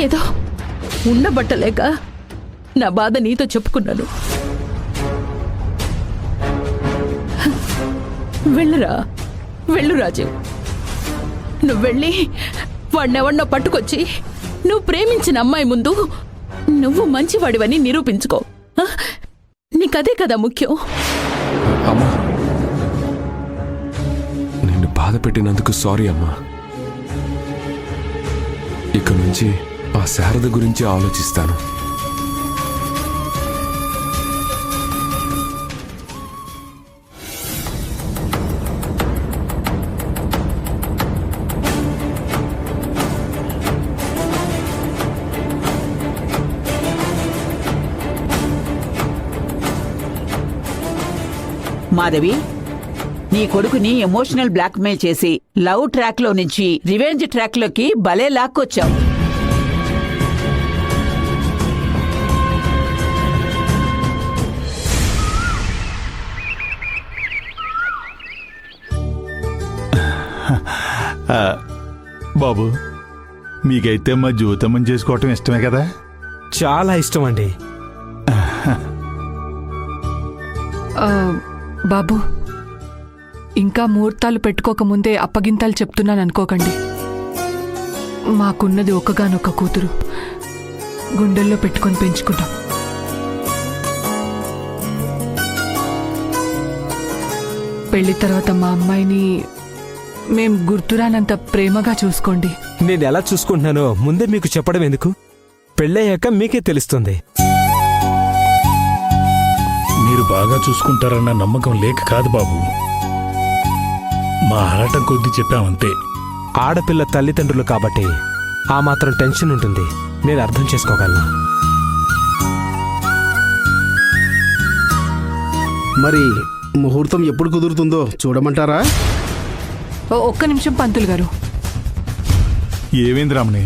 ఏదో ఉండబట్టలేక నా బాధ నీతో చెప్పుకున్నాను. వెళ్ళురా, వెళ్ళు రాజీవ్. నువ్వు వెళ్ళి వాడినెవడినో పట్టుకొచ్చి నువ్వు ప్రేమించిన అమ్మాయి ముందు నువ్వు మంచివాడివని నిరూపించుకో. నీకదే కదా ముఖ్యం. అమ్మా, నిన్ను బాధ పెట్టినందుకు సారీ అమ్మా. ఇక నుంచి ఆ శారద గురించి ఆలోచిస్తాను. మాధవి, నీ కొడుకుని ఎమోషనల్ బ్లాక్మెయిల్ చేసి లవ్ ట్రాక్ లో నుంచి రివెంజ్ ట్రాక్ లోకి భలే లాక్కొచ్చావు. బాబు, మీకైతే మా జ్యోతమ్మని చేసుకోవటం ఇష్టమే కదా? చాలా ఇష్టం అండి. బాబు, ఇంకా ముహూర్తాలు పెట్టుకోకముందే అప్పగింతలు చెప్తున్నాను అనుకోకండి. మాకున్నది ఒక్కగానొక్క కూతురు, గుండెల్లో పెట్టుకొని పెంచుకుంటాం. పెళ్లి తర్వాత మా అమ్మాయిని మేం గుర్తురానంత ప్రేమగా చూసుకోండి. నేను ఎలా చూసుకుంటున్నానో ముందే మీకు చెప్పడం ఎందుకు? పెళ్ళయ్యాక మీకే తెలుస్తుంది. మీరు బాగా చూసుకుంటారన్న నమ్మకం లేక కాదు బాబు, మా ఆరాటం కొద్దీ చెప్పామంతే. ఆడపిల్ల తల్లిదండ్రులు కాబట్టి ఆ మాత్రం టెన్షన్ ఉంటుంది. నేను అర్థం చేసుకోగలను. మరి ముహూర్తం ఎప్పుడు కుదురుతుందో చూడమంటారా? ఒక్క నిమిషం పంతులు గారు. ఏమైంది రామని?